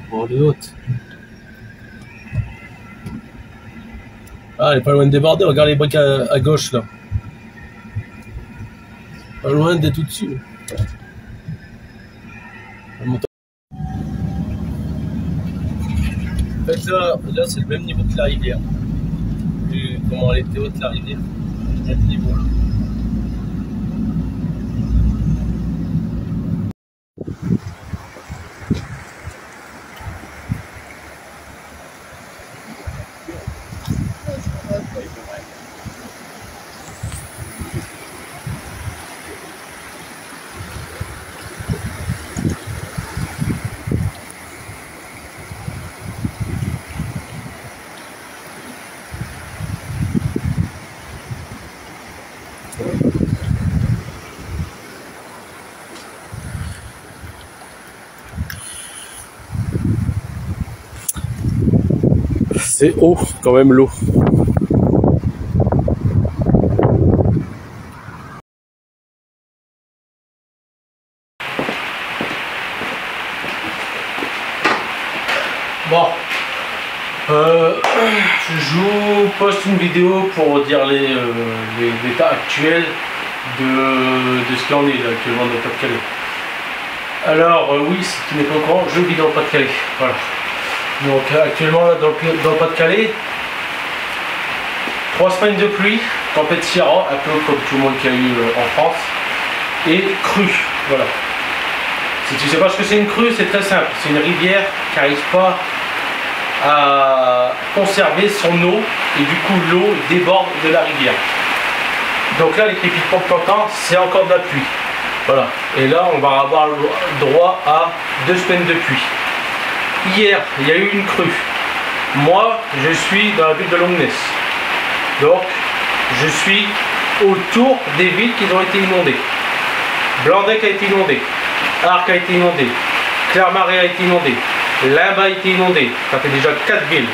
Bon, elle est haute. Ah, elle est pas loin de déborder. Regarde les briques à gauche là. Pas loin d'être tout dessus. En fait, là c'est le même niveau que la rivière. Vu comment elle était haute la rivière. Même niveau. C'est haut quand même l'eau. Bon, je vous poste une vidéo pour dire l'état actuel de ce qu'il en est là, actuellement dans le Pas-de-Calais. Alors oui, si tu n'es pas au courant, je vis dans le Pas-de-Calais. Voilà. Donc actuellement là, dans le Pas-de-Calais, 3 semaines de pluie, tempête Ciara, un peu comme tout le monde qu'il y a eu en France, et crue. Voilà. Si tu ne sais pas ce que c'est une crue, c'est très simple. C'est une rivière qui n'arrive pas à conserver son eau et du coup l'eau déborde de la rivière. Donc là, les crépitements que tu entends, c'est encore de la pluie. Voilà. Et là, on va avoir droit à 2 semaines de pluie. Hier, il y a eu une crue. Moi, je suis dans la ville de Longnes. Donc, je suis autour des villes qui ont été inondées. Blandec a été inondé. Arques a été inondé. Clermarais a été inondé. Limbes a été inondé. Ça fait déjà 4 villes.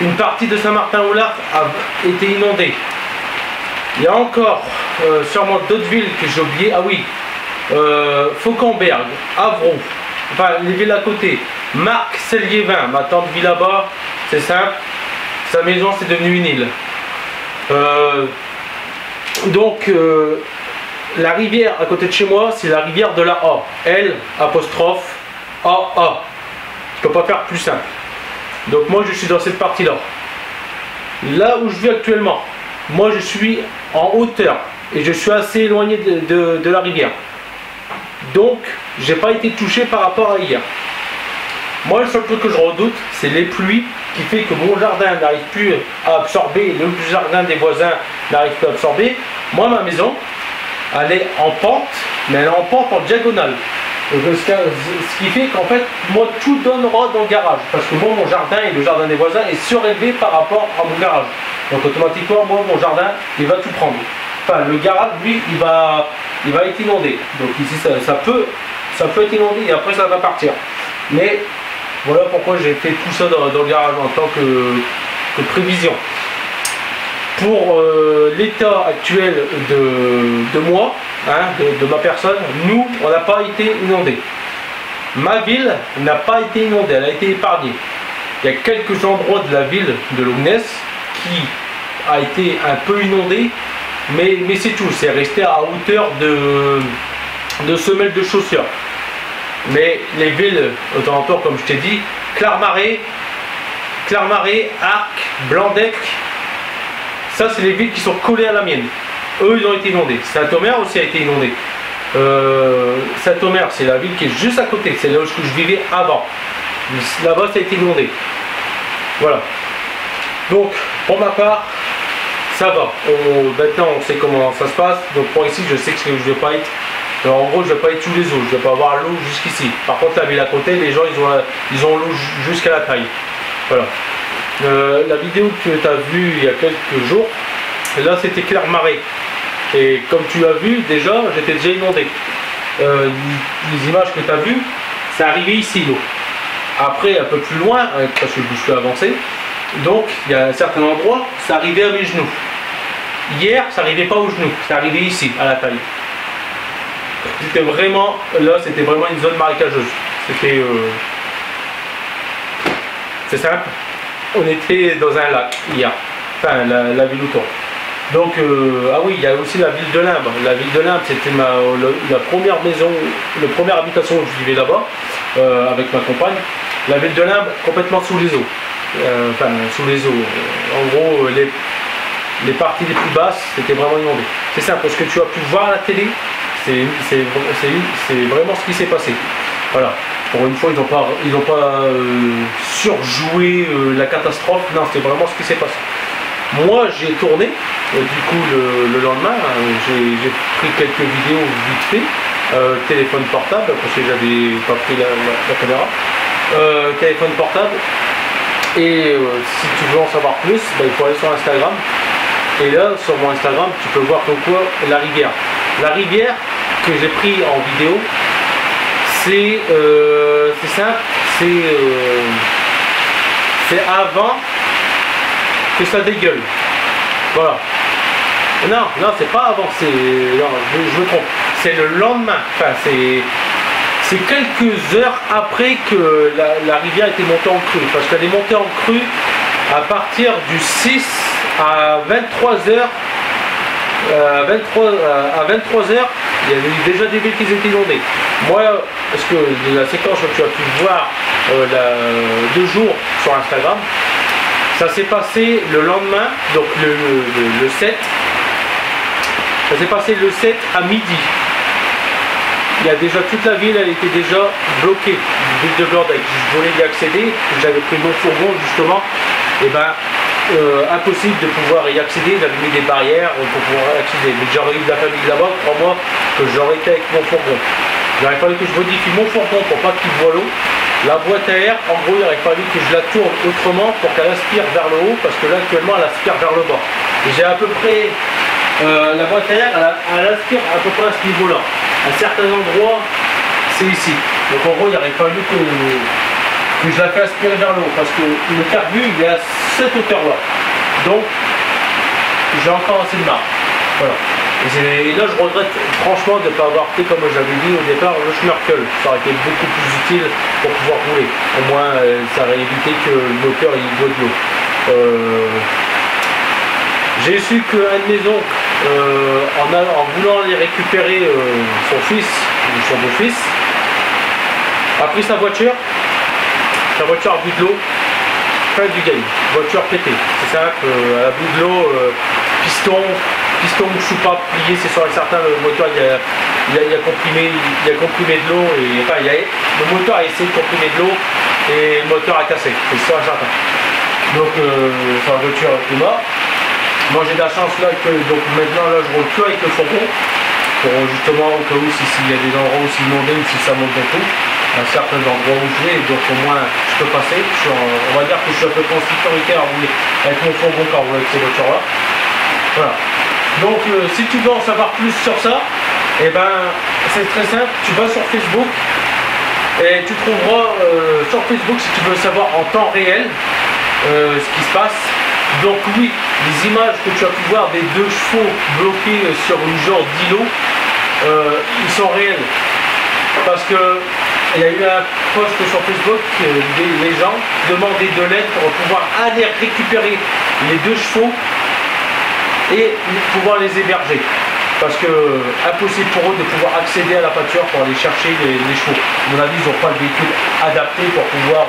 Une partie de Saint-Martin-au-Lac a été inondée. Il y a encore sûrement d'autres villes que j'ai oubliées. Ah oui, Fauquemberg, Avron, enfin les villes à côté. Marc Selliévin, ma tante vit là-bas, c'est simple. Sa maison c'est devenu une île. Donc la rivière à côté de chez moi, c'est la rivière de la A. L apostrophe A. Je ne peux pas faire plus simple. Donc moi je suis dans cette partie-là. Là où je vis actuellement, moi je suis en hauteur et je suis assez éloigné de la rivière. Donc j'ai pas été touché par rapport à hier. Moi le seul truc que je redoute, c'est les pluies qui fait que mon jardin n'arrive plus à absorber, le jardin des voisins n'arrive plus à absorber. Moi ma maison, elle est en pente, mais elle est en pente en diagonale. Donc, ce qui fait qu'en fait, moi tout donnera dans le garage. Parce que moi mon jardin et le jardin des voisins est surélevé par rapport à mon garage. Donc automatiquement, moi mon jardin, il va tout prendre. Enfin, le garage, lui, il va être inondé. Donc ici, ça peut être inondé et après ça va partir. Mais voilà pourquoi j'ai fait tout ça dans le garage en tant que prévision. Pour l'état actuel de moi, hein, de ma personne, nous, on n'a pas été inondés. Ma ville n'a pas été inondée, elle a été épargnée. Il y a quelques endroits de la ville de Longnes qui a été un peu inondé, mais c'est tout, c'est resté à hauteur de semelles de chaussures. Mais les villes aux alentours, comme je t'ai dit, Clermarais, Arques, Blandec, ça c'est les villes qui sont collées à la mienne. Eux ils ont été inondés. Saint-Omer aussi a été inondé. Saint-Omer c'est la ville qui est juste à côté, c'est là où je vivais avant. Là-bas ça a été inondé. Voilà. Donc pour ma part, ça va. Maintenant on sait comment ça se passe. Donc pour ici je sais que je ne vais pas être. Alors, en gros je ne vais pas être sous les eaux, je ne vais pas avoir l'eau jusqu'ici. Par contre la ville à côté, les gens ils ont l'eau jusqu'à la taille. Voilà. La vidéo que tu as vue il y a quelques jours, là c'était Clermarais. Et comme tu as vu déjà, j'étais déjà inondé. Les images que tu as vues, c'est arrivé ici l'eau. Après un peu plus loin, parce que je suis avancé, donc il y a un certain endroit, ça arrivait à mes genoux. Hier, ça n'arrivait pas aux genoux, ça arrivait ici, à la taille. C'était vraiment, là c'était vraiment une zone marécageuse. C'était... c'est simple. On était dans un lac hier. Enfin, la ville autour. Donc, ah oui, il y a aussi la ville de Limbe. La ville de Limbe, c'était la première maison, la première habitation où je vivais là-bas, avec ma compagne. La ville de Limbe, complètement sous les eaux. Enfin, sous les eaux. En gros, les parties les plus basses, c'était vraiment inondé. C'est ça, parce que tu as pu voir à la télé, c'est vraiment ce qui s'est passé. Voilà. Pour une fois, ils n'ont pas surjoué la catastrophe. Non, c'est vraiment ce qui s'est passé. Moi, j'ai tourné, du coup, le lendemain, j'ai pris quelques vidéos vite fait, téléphone portable, parce que j'avais pas pris la caméra, téléphone portable, et si tu veux en savoir plus, bah, il faut aller sur Instagram, et là, sur mon Instagram, tu peux voir comme quoi la rivière que j'ai pris en vidéo, c'est simple, c'est avant que ça dégueule. Voilà. Non, c'est pas avant, je me trompe. C'est le lendemain. Enfin, c'est quelques heures après que la rivière était montée en crue. Parce qu'elle est montée en crue à partir du 6 à 23h. À 23h, il y avait déjà des villes qui étaient inondées. Moi, parce que la séquence que tu as pu voir 2 jours sur Instagram, ça s'est passé le lendemain, donc le 7. Ça s'est passé le 7 à midi. Il y a déjà toute la ville, elle était déjà bloquée, ville de Blandec. Je voulais y accéder, j'avais pris mon fourgon justement, et ben impossible de pouvoir y accéder, j'avais mis des barrières pour pouvoir y accéder. Mais j'aurais eu de la famille là-bas, crois-moi que j'aurais été avec mon fourgon. Il aurait fallu que je modifie mon fourgon pour pas qu'il voie l'eau. La boîte à air, en gros, il aurait fallu que je la tourne autrement pour qu'elle aspire vers le haut, parce que là, actuellement, elle aspire vers le bas. Et j'ai à peu près... la boîte à air, elle aspire à peu près à ce niveau-là. À certains endroits, c'est ici. Donc en gros, il aurait fallu que je la fasse aspirer vers le haut, parce que le carbu, il est à cette hauteur-là. Donc, j'ai encore assez de marge. Voilà. Et là, je regrette franchement de ne pas avoir fait, comme j'avais dit au départ, le schnorkel. Ça aurait été beaucoup plus utile pour pouvoir rouler. Au moins, ça aurait évité que le moteur il boit de l'eau. J'ai su qu'un de mes oncles, en voulant aller récupérer son fils, ou son beau-fils, a pris sa voiture a bout de l'eau, fin du game, voiture pétée. C'est simple, à bout de l'eau, piston ou soupape plié, c'est sûr et certain, le moteur il a comprimé de l'eau, et enfin le moteur a essayé de comprimer de l'eau et le moteur a cassé, c'est sûr et certain. Donc sa voiture est morte. Moi j'ai de la chance là que donc maintenant là je roule que avec le fourgon pour justement au cas où s'il y a des endroits aussi inondés ou si ça monte d'un coup, à certains endroits où je vais, donc au moins je peux passer. On va dire que je suis un peu plus en sécurité à rouler avec mon fourgon qu'à rouler avec ces voitures là. Voilà. Donc si tu veux en savoir plus sur ça, et ben c'est très simple, tu vas sur Facebook et tu trouveras sur Facebook si tu veux savoir en temps réel ce qui se passe. Donc oui, les images que tu as pu voir des 2 chevaux bloqués sur une genre d'îlot, ils sont réels. Parce que il y a eu un post sur Facebook, les gens demandaient de l'aide pour pouvoir aller récupérer les 2 chevaux et pouvoir les héberger. Parce que impossible pour eux de pouvoir accéder à la pâture pour aller chercher les chevaux. À mon avis, ils n'ont pas le véhicule adapté pour pouvoir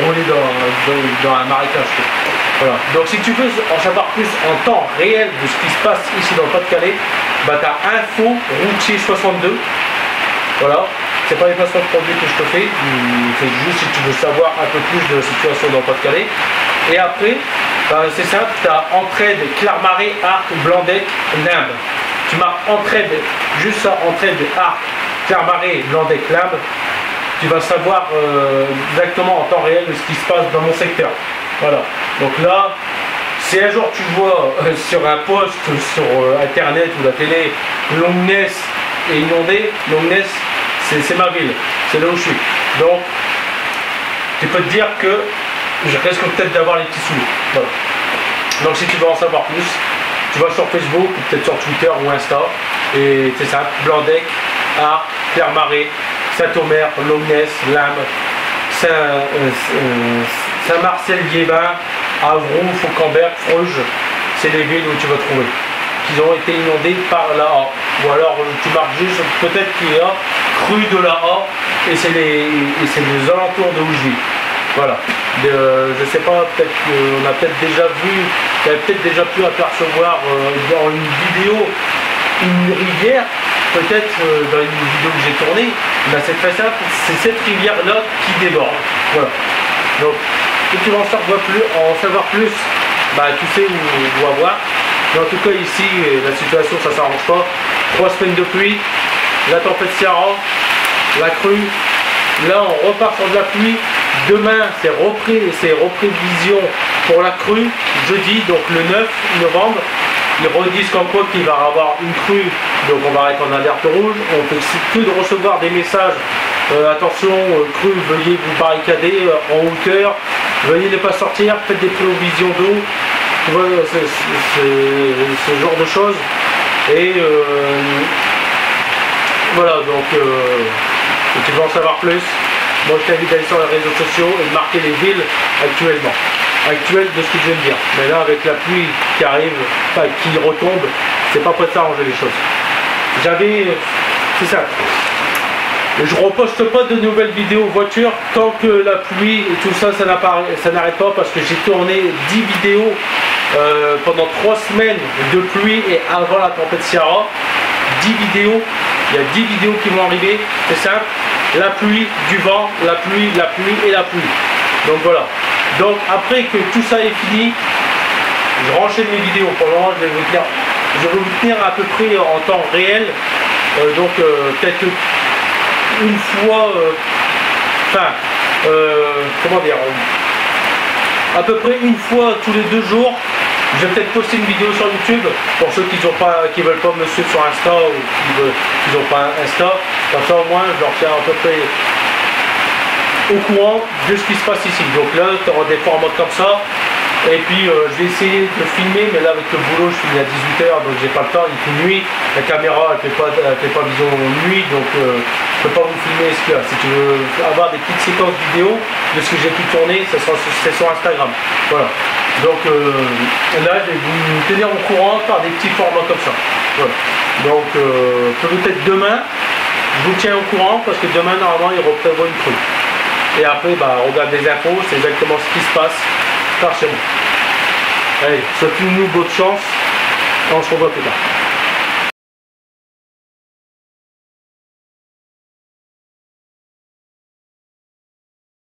rouler dans un marécage. Voilà. Donc si tu veux en savoir plus en temps réel de ce qui se passe ici dans le Pas-de-Calais, bah tu as info routier 62. Voilà. C'est pas les placements de produits que je te fais, c'est juste si tu veux savoir un peu plus de la situation dans le Pas-de-Calais. Et après, bah, c'est simple, tu as Entraide, Clermarais, Arc, Blandec, Limbe. Tu marques Entraide, juste ça, Entraide, Arc, Clermarais, Blandec, Limbe. Tu vas savoir exactement en temps réel de ce qui se passe dans mon secteur. Voilà. Donc là, si un jour tu vois sur un post sur internet ou la télé, Longnes est inondé, Longnes c'est ma ville, c'est là où je suis. Donc, tu peux te dire que je risque peut-être d'avoir les petits sous. Voilà. Donc si tu veux en savoir plus, tu vas sur Facebook, ou peut-être sur Twitter ou Insta, et c'est simple, Blandec, Arc, Clermarais, Saint-Omer, Lognès, Lambe, Saint-Marcel-Liévin, Avroux, Fauquembert, Freuges, c'est les villes où tu vas trouver, qui ont été inondées par la A. Ou alors tu marques juste, peut-être qu'il y a crue de la A, et c'est les alentours de où je vis. Voilà. Je sais pas, peut-être qu'on a peut-être déjà vu, on a peut-être déjà pu apercevoir dans une vidéo une rivière, peut-être dans une vidéo que j'ai tournée, mais c'est très simple, c'est cette rivière-là qui déborde. Voilà. Donc, si tu veux en savoir plus, bah, tu sais où avoir. Mais en tout cas, ici, la situation, ça s'arrange pas. 3 semaines de pluie, la tempête Ciara, la crue. Là, on repart sur de la pluie. Demain, c'est reprévision pour la crue. Jeudi, donc le 9 novembre. Ils redisent comme quoi qu'il va y avoir une crue, donc on va être en alerte rouge. On peut que de recevoir des messages. Attention, crue, veuillez vous barricader en hauteur. Veuillez ne pas sortir, faites des provisions d'eau. Tu vois, ce genre de choses. Et voilà, donc si tu veux en savoir plus, moi je t'invite à aller sur les réseaux sociaux et de marquer les villes actuelles de ce que je viens de dire. Mais là, avec la pluie qui arrive, enfin, qui retombe, c'est pas prêt de s'arranger les choses. C'est ça. Je reposte pas de nouvelles vidéos voiture tant que la pluie et tout ça, ça n'arrête pas, parce que j'ai tourné 10 vidéos pendant 3 semaines de pluie et avant la tempête Ciara. 10 vidéos, il y a 10 vidéos qui vont arriver, c'est simple, la pluie, du vent, la pluie et la pluie. Donc voilà. Donc après que tout ça est fini, je renchaîne mes vidéos. Pour le moment, je vais vous tenir à peu près en temps réel. Donc peut-être une fois, comment dire, à peu près une fois tous les 2 jours. Je vais peut-être poster une vidéo sur YouTube pour ceux qui veulent pas me suivre sur Insta ou qui n'ont pas Insta. Comme ça au moins je leur tiens à peu près au courant de ce qui se passe ici. Donc là tu auras des formats comme ça. Et puis je vais essayer de filmer, mais là avec le boulot je finis à 18h, donc j'ai pas le temps, il fait nuit, la caméra elle fait pas vision nuit, donc je peux pas vous filmer ce qu'il y a. Si tu veux avoir des petites séquences vidéo de ce que j'ai pu tourner, c'est sur Instagram. Voilà. Donc là je vais vous tenir au courant par des petits formats comme ça. Voilà. Donc peut-être demain, je vous tiens au courant parce que demain normalement il reprévoit une crue. Et après bah, on regarde les infos, c'est exactement ce qui se passe par chez moi. Allez, souhaite-nous bonne chance, on se revoit plus tard.